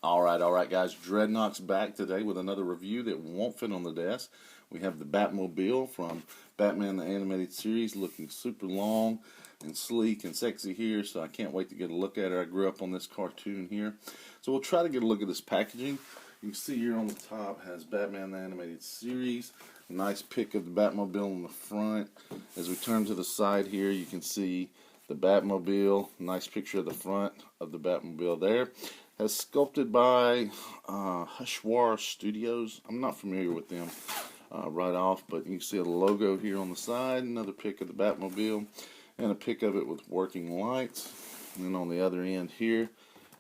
Alright guys, Dreadnought's back today with another review that won't fit on the desk. We have the Batmobile from Batman the Animated Series, looking super long and sleek and sexy here, so I can't wait to get a look at her. I grew up on this cartoon here. So we'll try to get a look at this packaging. You can see here on the top has Batman the Animated Series. A nice pic of the Batmobile on the front. As we turn to the side here, you can see the Batmobile. Nice picture of the front of the Batmobile there. Has sculpted by Hushwar Studios. I'm not familiar with them right off, but you can see a logo here on the side. Another pic of the Batmobile and a pic of it with working lights. And then on the other end here,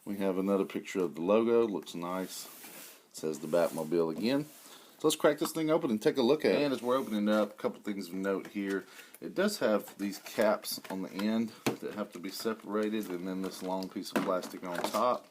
we have another picture of the logo. Looks nice. It says the Batmobile again. So let's crack this thing open and take a look at it. And as we're opening it up, a couple things of note here. It does have these caps on the end that have to be separated, and then this long piece of plastic on top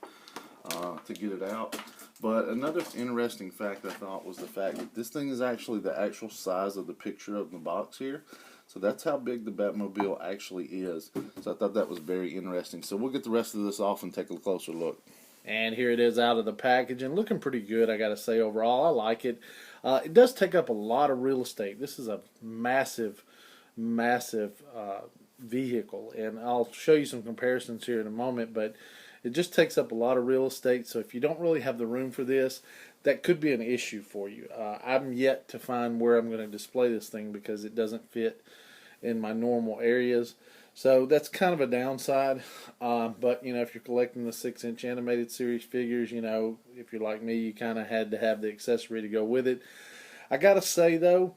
to get it out. But another interesting fact I thought was the fact that this thing is actually the actual size of the picture of the box here. So that's how big the Batmobile actually is. So I thought that was very interesting. So we'll get the rest of this off and take a closer look. And here it is out of the package, and looking pretty good, I gotta say. Overall, I like it. It does take up a lot of real estate. This is a massive vehicle, and I'll show you some comparisons here in a moment, but it just takes up a lot of real estate. So if you don't really have the room for this, that could be an issue for you. I'm yet to find where I'm going to display this thing because it doesn't fit in my normal areas. So that's kind of a downside, but you know, if you're collecting the 6-inch animated series figures, you know, if you're like me, you kind of had to have the accessory to go with it. I gotta say though,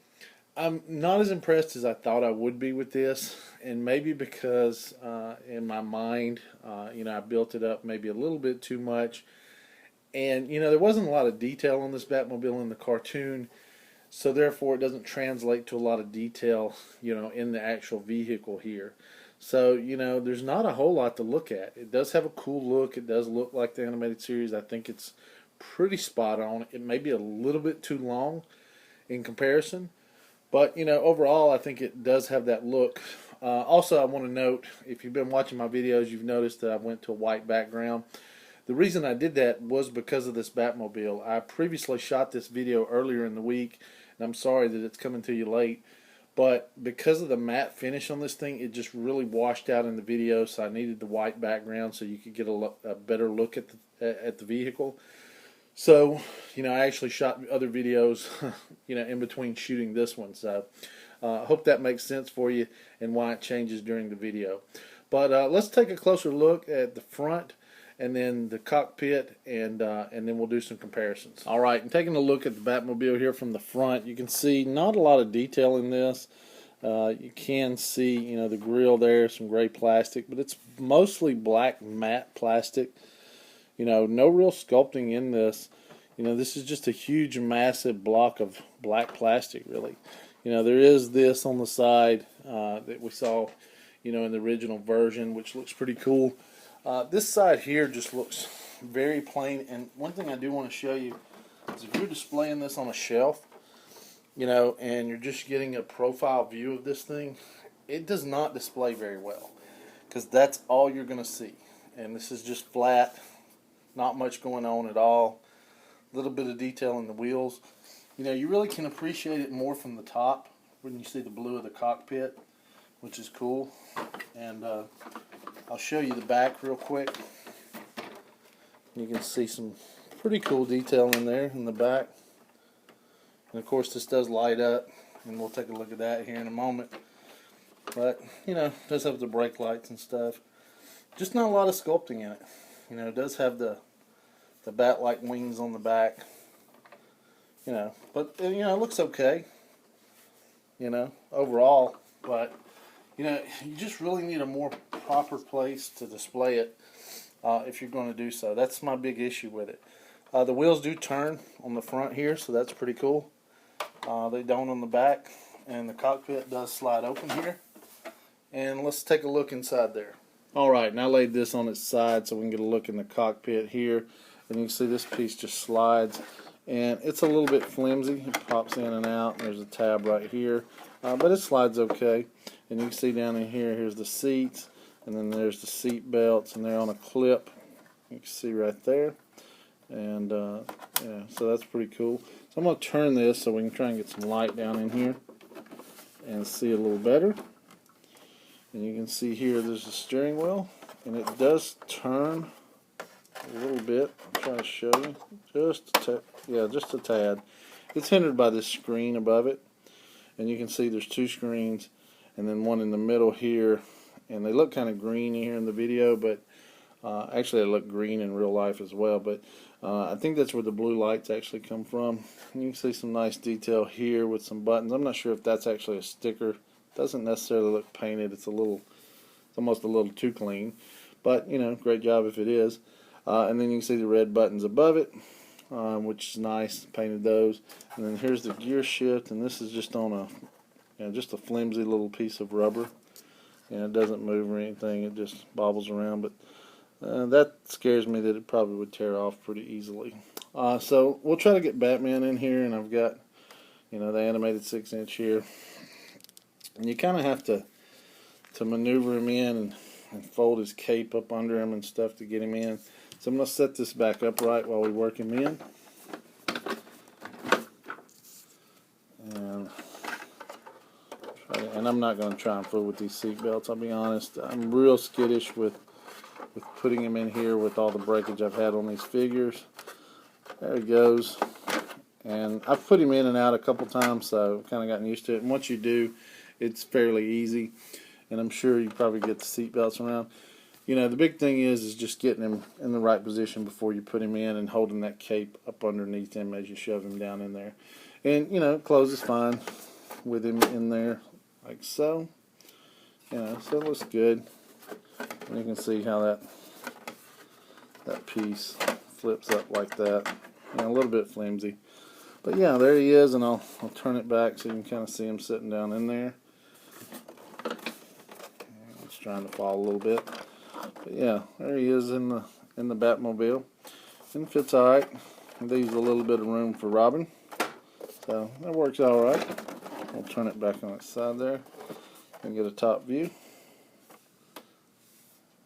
I'm not as impressed as I thought I would be with this, and maybe because in my mind, you know, I built it up maybe a little bit too much, and you know, there wasn't a lot of detail on this Batmobile in the cartoon. So therefore, it doesn't translate to a lot of detail, you know, in the actual vehicle here. So, you know, there's not a whole lot to look at. It does have a cool look. It does look like the animated series. I think it's pretty spot on. It may be a little bit too long in comparison. But, you know, overall, I think it does have that look. Also, I want to note, if you've been watching my videos, you've noticed that I went to a white background. The reason I did that was because of this Batmobile. I previously shot this video earlier in the week, and I'm sorry that it's coming to you late. But because of the matte finish on this thing, it just really washed out in the video, so I needed the white background so you could get a better look at the vehicle. So, you know, I actually shot other videos, you know, in between shooting this one. So I hope that makes sense for you and why it changes during the video. But let's take a closer look at the front and then the cockpit, and then we'll do some comparisons. All right, and taking a look at the Batmobile here from the front, you can see not a lot of detail in this. You can see, you know, the grille there, some gray plastic, but it's mostly black matte plastic. You know, no real sculpting in this. You know, this is just a huge, massive block of black plastic, really. You know, there is this on the side that we saw, you know, in the original version, which looks pretty cool. This side here just looks very plain, and one thing I do want to show you is if you're displaying this on a shelf, you know, and you're just getting a profile view of this thing, it does not display very well because that's all you're going to see. And this is just flat, not much going on at all, a little bit of detail in the wheels. You know, you really can appreciate it more from the top when you see the blue of the cockpit, which is cool. And I'll show you the back real quick. You can see some pretty cool detail in there in the back. And of course this does light up, and we'll take a look at that here in a moment. But, you know, it does have the brake lights and stuff. Just not a lot of sculpting in it. You know, it does have the bat-like wings on the back. You know, but, you know, it looks okay, you know, overall. But, you know, you just really need a more proper place to display it if you're going to do so. That's my big issue with it. The wheels do turn on the front here, so that's pretty cool. They don't on the back, and the cockpit does slide open here. And let's take a look inside there. Alright, now I laid this on its side so we can get a look in the cockpit here. And you can see this piece just slides. And it's a little bit flimsy. It pops in and out. And there's a tab right here. But it slides okay. And you can see down in here, here's the seats. And then there's the seat belts. And they're on a clip. You can see right there. And yeah, so that's pretty cool. So I'm going to turn this so we can try and get some light down in here and see a little better. And you can see here there's a steering wheel, and it does turn a little bit. I'll try to show you. Just a tad. It's hindered by this screen above it. And you can see there's two screens and then one in the middle here. And they look kind of green here in the video, but actually they look green in real life as well. But I think that's where the blue lights actually come from. And you can see some nice detail here with some buttons. I'm not sure if that's actually a sticker. It doesn't necessarily look painted. It's almost a little too clean. But, you know, great job if it is. And then you can see the red buttons above it, which is nice. Painted those. And then here's the gear shift, and this is just on just a flimsy little piece of rubber. And it doesn't move or anything. It just bobbles around. But that scares me that it probably would tear off pretty easily. So we'll try to get Batman in here, and I've got, you know, the animated 6-inch here. And you kind of have to maneuver him in and fold his cape up under him and stuff to get him in. So I'm going to set this back upright while we work him in. And I'm not going to try and fool with these seat belts, I'll be honest. I'm real skittish with putting him in here with all the breakage I've had on these figures. There he goes. And I've put him in and out a couple times, so I've kind of gotten used to it. And once you do, it's fairly easy. And I'm sure you probably get the seat belts around. You know, the big thing is just getting him in the right position before you put him in and holding that cape up underneath him as you shove him down in there. And, you know, closes fine with him in there like so. You know, so it looks good. And you can see how that piece flips up like that. You know, a little bit flimsy. But yeah, there he is, and I'll turn it back so you can kind of see him sitting down in there. It's trying to fall a little bit. But yeah, there he is in the Batmobile. And it fits alright. It leaves a little bit of room for Robin. So that works alright. We'll turn it back on its side there and get a top view.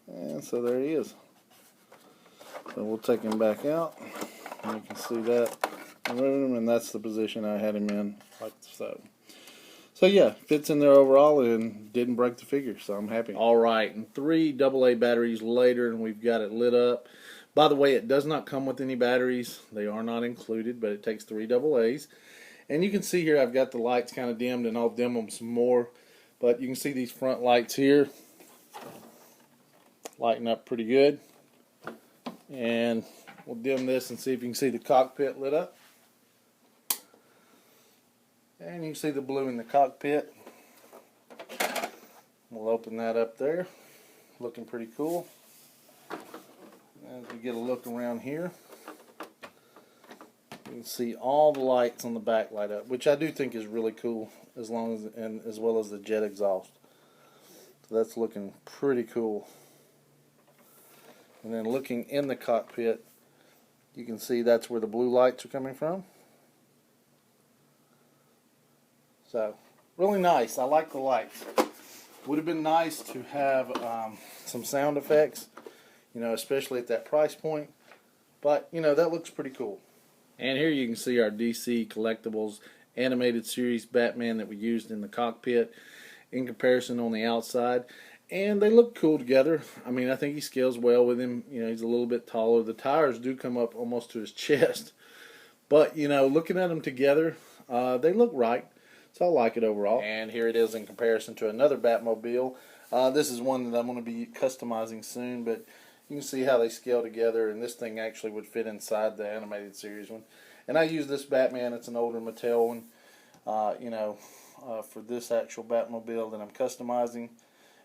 And so there he is. So we'll take him back out. And you can see that. And that's the position I had him in, like so. So yeah, fits in there overall and didn't break the figure, so I'm happy. Alright, and 3 AA batteries later, and we've got it lit up. By the way, it does not come with any batteries. They are not included, but it takes 3 AA's. And you can see here I've got the lights kind of dimmed, and I'll dim them some more. But you can see these front lights here lighting up pretty good. And we'll dim this and see if you can see the cockpit lit up. And you can see the blue in the cockpit. We'll open that up there. Looking pretty cool. As we get a look around here, you can see all the lights on the back light up, which I do think is really cool, as well as the jet exhaust. So that's looking pretty cool. And then looking in the cockpit, you can see that's where the blue lights are coming from. So, really nice. I like the lights. Would have been nice to have some sound effects, you know, especially at that price point. But, you know, that looks pretty cool. And here you can see our DC Collectibles animated series Batman that we used in the cockpit in comparison on the outside. And they look cool together. I mean, I think he scales well with him. You know, he's a little bit taller. The tires do come up almost to his chest. But, you know, looking at them together, they look right. So I like it overall. And here it is in comparison to another Batmobile. This is one that I'm going to be customizing soon, but you can see how they scale together, and this thing actually would fit inside the animated series one. And I use this Batman. It's an older Mattel one, for this actual Batmobile that I'm customizing.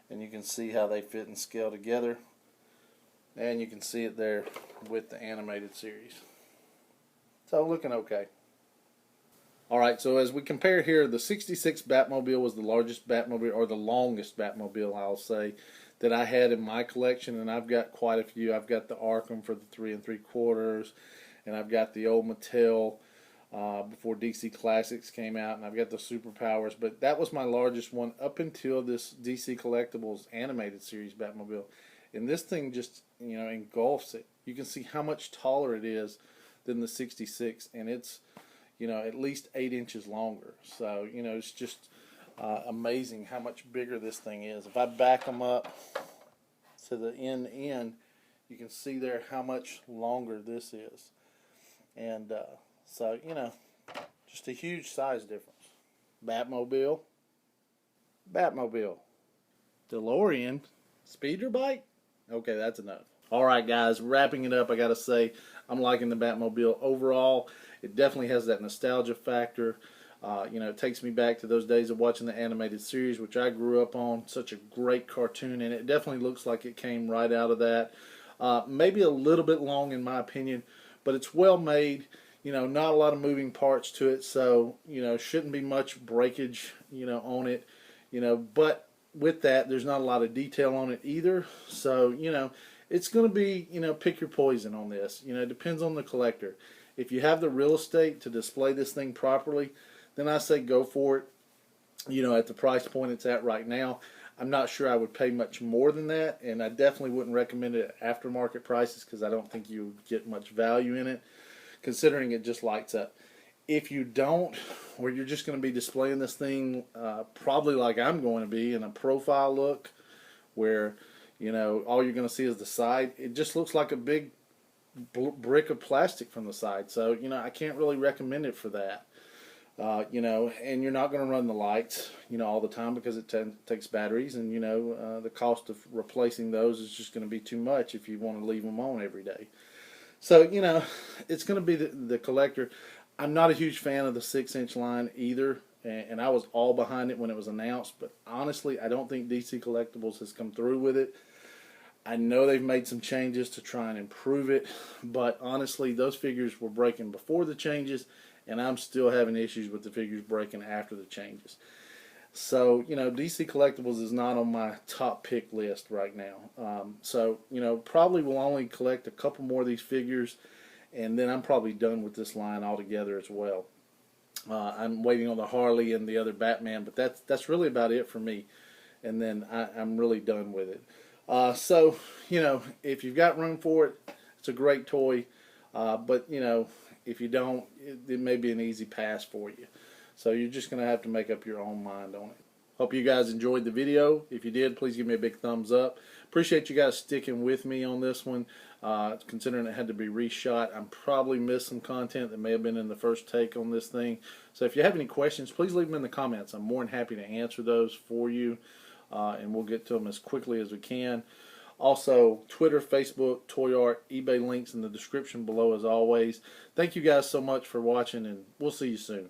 And you can see how they fit and scale together. And you can see it there with the animated series. So looking okay. Alright, so as we compare here, the 66 Batmobile was the largest Batmobile, or the longest Batmobile, I'll say, that I had in my collection, and I've got quite a few. I've got the Arkham for the 3 3/4, and I've got the old Mattel before DC Classics came out, and I've got the Superpowers, but that was my largest one up until this DC Collectibles animated series Batmobile. And this thing just, you know, engulfs it. you can see how much taller it is than the 66, and it's, you know, at least 8 inches longer. So, you know, it's just amazing how much bigger this thing is. If I back them up to the end, you can see there how much longer this is. And so, you know, just a huge size difference. Batmobile, Batmobile, DeLorean, speeder bike. Okay, that's enough. All right, guys, wrapping it up, I got to say, I'm liking the Batmobile overall. It definitely has that nostalgia factor. You know, it takes me back to those days of watching the animated series, which I grew up on. Such a great cartoon, and it definitely looks like it came right out of that. Maybe a little bit long in my opinion, but it's well made. You know, not a lot of moving parts to it, so, you know, shouldn't be much breakage, you know, on it. You know, but with that, there's not a lot of detail on it either. So, you know, it's going to be, you know, pick your poison on this. You know, it depends on the collector. If you have the real estate to display this thing properly, then I say go for it. You know, at the price point it's at right now, I'm not sure I would pay much more than that, and I definitely wouldn't recommend it at aftermarket prices because I don't think you would get much value in it, considering it just lights up. If you don't, or you're just going to be displaying this thing probably like I'm going to be in a profile look where, you know, all you're going to see is the side, it just looks like a big brick of plastic from the side. So, you know, I can't really recommend it for that. You know, and you're not going to run the lights, you know, all the time because it takes batteries, and, you know, the cost of replacing those is just going to be too much if you want to leave them on every day. So, you know, it's going to be the collector. I'm not a huge fan of the 6-inch line either, and I was all behind it when it was announced, but honestly, I don't think DC Collectibles has come through with it. I know they've made some changes to try and improve it, but honestly, those figures were breaking before the changes, and I'm still having issues with the figures breaking after the changes. So, you know, DC Collectibles is not on my top pick list right now. So, you know, probably will only collect a couple more of these figures, and then I'm probably done with this line altogether as well. I'm waiting on the Harley and the other Batman, but that's really about it for me. And then I'm really done with it. So, you know, if you've got room for it, it's a great toy. But, you know, if you don't, it may be an easy pass for you. So you're just going to have to make up your own mind on it. Hope you guys enjoyed the video. If you did, please give me a big thumbs up. Appreciate you guys sticking with me on this one. Considering it had to be reshot, I'm probably missed some content that may have been in the first take on this thing. So if you have any questions, please leave them in the comments. I'm more than happy to answer those for you, and we'll get to them as quickly as we can. Also, Twitter, Facebook, Toy Art, eBay links in the description below as always. Thank you guys so much for watching, and we'll see you soon.